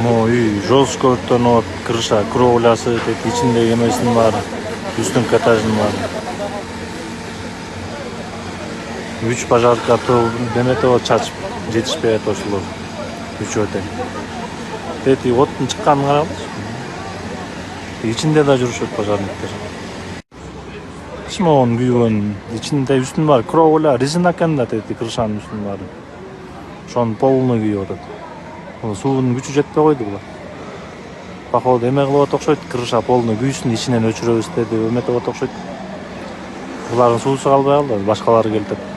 Үй жестко өрттөнүп, крыша, кровлясы, ичиндеги эмесинин баары, үстүнкү этажынын баары. 3 пожарка деметип чачып, жетишпей атат ошолор. Үчөө тең. Тети оттун чыкканын карагылычы. Ичинде да жүрүшөт пожарниктер. Кычмогон күйгөн, ичинде үстүн бар кровля, резина экен да тети крышанын үстүнүн баары. Ошонун полный күйүп атат. Суунун күчү жетпей койду булар. Походу эме кылып атат окшойт, крыша полный күйсүн, ичинен өчүрөбүз деп эметип атат окшойт. Булардын суусу калбай калды, башкалары келтип.